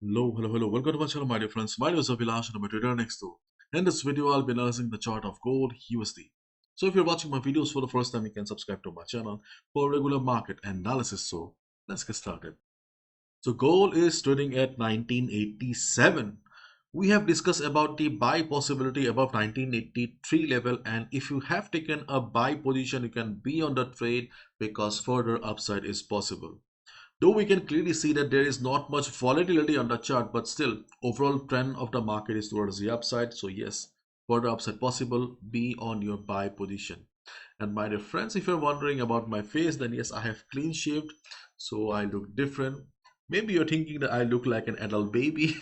Hello. Welcome to my channel, my dear friends. My name is Abhilash and I'm a trader next door. In this video, I'll be analyzing the chart of gold USD. So if you're watching my videos for the first time, you can subscribe to my channel for regular market analysis. So let's get started. So gold is trading at 1987. We have discussed about the buy possibility above 1983 level, and if you have taken a buy position, you can be on the trade because further upside is possible. Though we can clearly see that there is not much volatility on the chart, but still, overall trend of the market is towards the upside. So yes, further upside possible, be on your buy position. And my dear friends, if you're wondering about my face, then yes, I have clean shaved, so I look different. Maybe you're thinking that I look like an adult baby,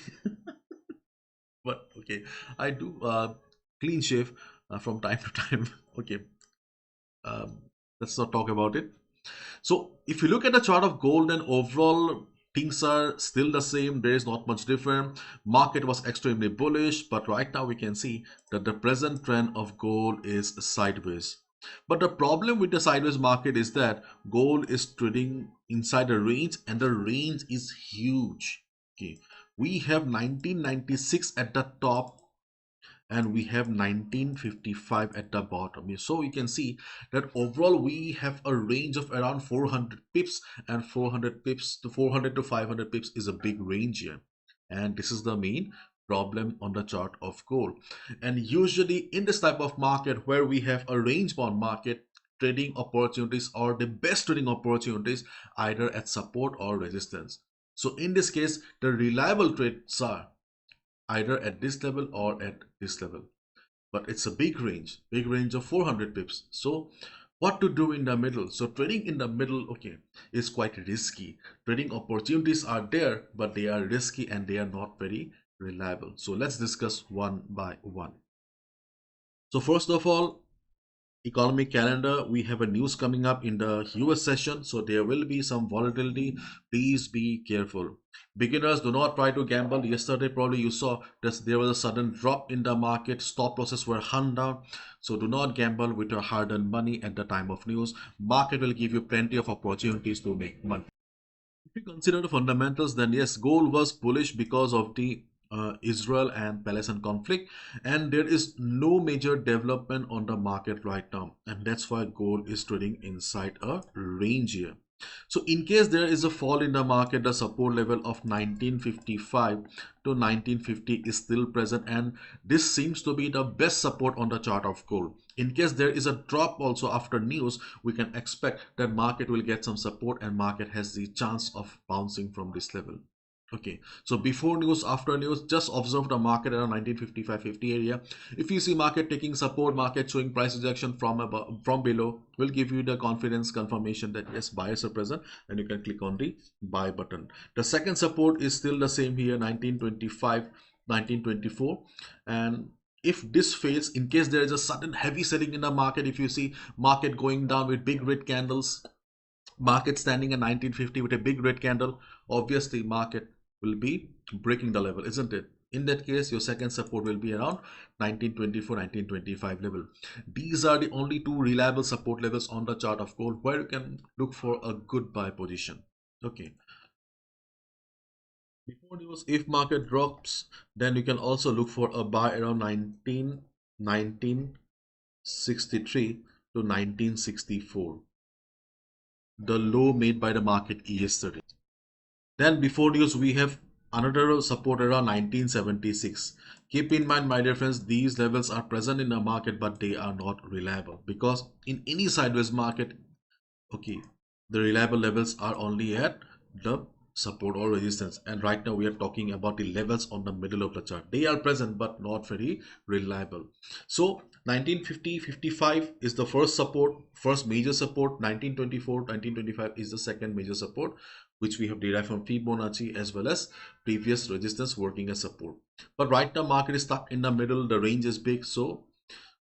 but okay, I do clean shave from time to time. Okay, um, let's not talk about it. So if you look at the chart of gold, then overall things are still the same. There is not much different. Market was extremely bullish, but right now we can see that the present trend of gold is sideways. But the problem with the sideways market is that gold is trading inside a range, and the range is huge. Okay, we have 1996 at the top and we have 1955 at the bottom. So you can see that overall we have a range of around 400 pips, and 400 pips to 400 to 500 pips is a big range here, and this is the main problem on the chart of gold. And usually in this type of market where we have a range bound market, trading opportunities or the best trading opportunities either at support or resistance. So in this case, the reliable trades are either at this level or at this level, but it's a big range of 400 pips. So what to do in the middle? So trading in the middle, okay, is quite risky. Trading opportunities are there, but they are risky and they are not very reliable. So let's discuss one by one. So first of all, economic calendar, we have a news coming up in the US session, so there will be some volatility. Please be careful. Beginners, do not try to gamble. Yesterday probably you saw that there was a sudden drop in the market, stop losses were hunt down. So do not gamble with your hard-earned money at the time of news. Market will give you plenty of opportunities to make money. If you consider the fundamentals, then yes, gold was bullish because of the Israel and Palestine conflict, and there is no major development on the market right now, and that's why gold is trading inside a range here. So in case there is a fall in the market, the support level of 1955 to 1950 is still present, and this seems to be the best support on the chart of gold. In case there is a drop also after news, we can expect that market will get some support and market has the chance of bouncing from this level. Okay, so before news, after news, just observe the market around 1955-50 area. If you see market taking support, market showing price rejection from above, from below, will give you the confidence confirmation that yes, buyers are present, and you can click on the buy button. The second support is still the same here, 1925, 1924, and if this fails, in case there is a sudden heavy selling in the market, if you see market going down with big red candles, market standing at 1950 with a big red candle, obviously market will be breaking the level, isn't it? In that case, your second support will be around 1924, 1925 level. These are the only two reliable support levels on the chart of gold where you can look for a good buy position. Okay, before news, if market drops, then you can also look for a buy around 1963 to 1964, the low made by the market yesterday. Then before news, we have another support around 1976. Keep in mind, my dear friends, these levels are present in the market, but they are not reliable, because in any sideways market, okay, the reliable levels are only at the support or resistance, and right now we are talking about the levels on the middle of the chart. They are present but not very reliable. So 1950-55 is the first support, first major support. 1924-1925 is the second major support, which we have derived from Fibonacci as well as previous resistance working as support. But right now market is stuck in the middle, the range is big, so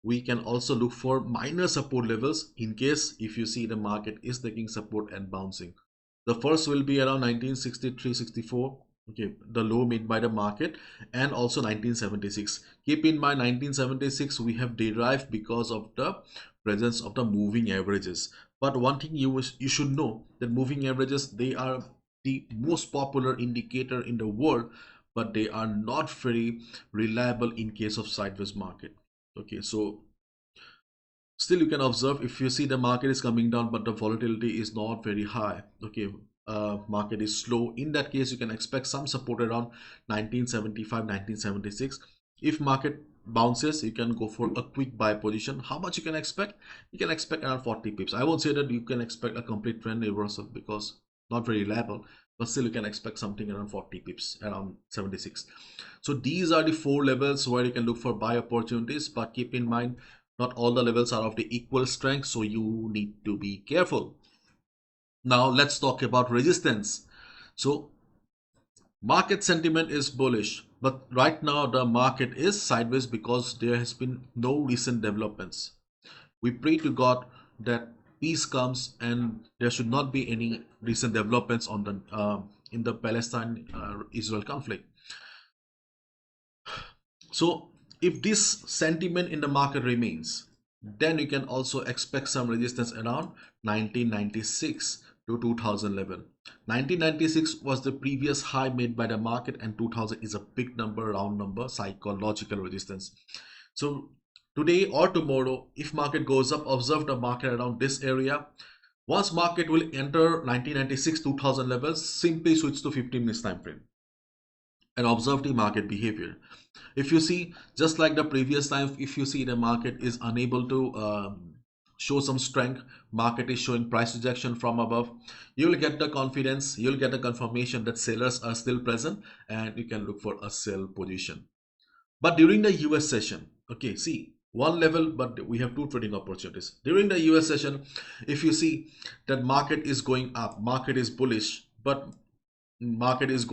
we can also look for minor support levels in case if you see the market is taking support and bouncing. The first will be around 1963-64, okay, the low made by the market, and also 1976. Keep in mind 1976 we have derived because of the presence of the moving averages. But one thing you should know, that moving averages, they are the most popular indicator in the world, but they are not very reliable in case of sideways market. Okay, so still you can observe, if you see the market is coming down but the volatility is not very high. Okay, market is slow. In that case, you can expect some support around 1975, 1976. If market bounces, you can go for a quick buy position. How much you can expect? You can expect around 40 pips. I won't say that you can expect a complete trend reversal because not very reliable, but still you can expect something around 40 pips, around 76. So these are the four levels where you can look for buy opportunities, but keep in mind not all the levels are of the equal strength, so you need to be careful. Now let's talk about resistance. So market sentiment is bullish, but right now the market is sideways because there has been no recent developments. We pray to God that peace comes and there should not be any recent developments on the in the Palestine-Israel conflict. So if this sentiment in the market remains, then you can also expect some resistance around 1996 to 2011. 1996 was the previous high made by the market, and 2000 is a big number, round number, psychological resistance. So today or tomorrow, if market goes up, observe the market around this area. Once market will enter 1996 2000 levels, simply switch to 15 minutes time frame and observe the market behavior. If you see, just like the previous time, if you see the market is unable to show some strength, market is showing price rejection from above, you'll get the confidence, you'll get the confirmation that sellers are still present, and you can look for a sell position. But during the US session, okay, see one level, but we have two trading opportunities. During the US session, if you see that market is going up, market is bullish, but market is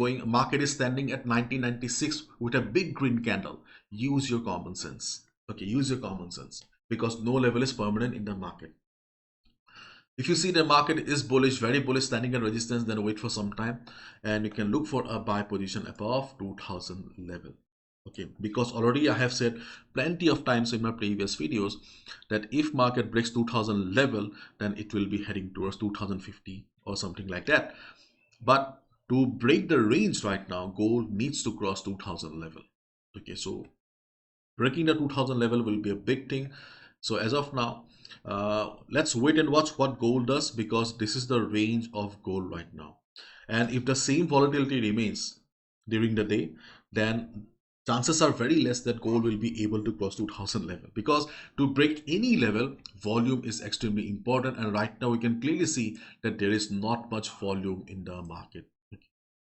standing at 1996 with a big green candle. Use your common sense. Okay, use your common sense, because no level is permanent in the market. If you see the market is bullish, very bullish, standing at resistance, then wait for some time and you can look for a buy position above 2000 level. Okay, because already I have said plenty of times in my previous videos that if market breaks 2000 level, then it will be heading towards 2050 or something like that. But to break the range right now, gold needs to cross 2000 level. Okay, so breaking the 2000 level will be a big thing. So as of now, let's wait and watch what gold does, because this is the range of gold right now. And if the same volatility remains during the day, then chances are very less that gold will be able to cross 2000 level, because to break any level, volume is extremely important, and right now we can clearly see that there is not much volume in the market.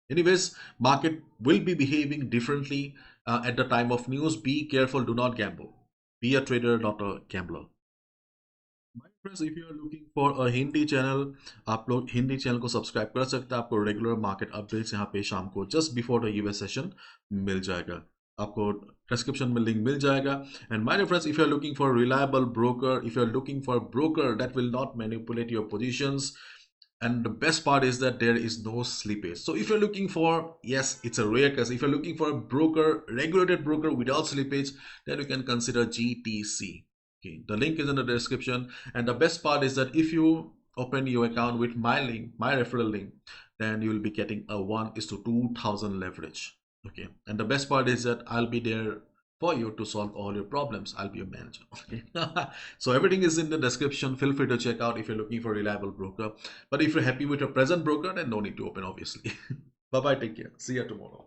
Anyways, market will be behaving differently at the time of news. Be careful, do not gamble. Be a trader, not a gambler. My friends, if you are looking for a Hindi channel, आप लोग Hindi channel को subscribe कर सकते हैं. आपको regular market updates यहाँ पे शाम को just before the US session मिल जाएगा. आपको डिस्क्रिप्शन में लिंक मिल जाएगा. And my friends, if you are looking for reliable broker, if you are looking for broker that will not manipulate your positions, and the best part is that there is no slippage. So if you're looking for, yes, it's a rare case, if you're looking for a broker, regulated broker without slippage, then you can consider GTC. Okay, the link is in the description. And the best part is that if you open your account with my link, my referral link, then you will be getting a 1:2000 leverage. Okay, and the best part is that I'll be there for you to solve all your problems. I'll be your manager. Okay. So everything is in the description. Feel free to check out if you're looking for a reliable broker. But if you're happy with your present broker, then no need to open, obviously. Bye bye, take care. See you tomorrow.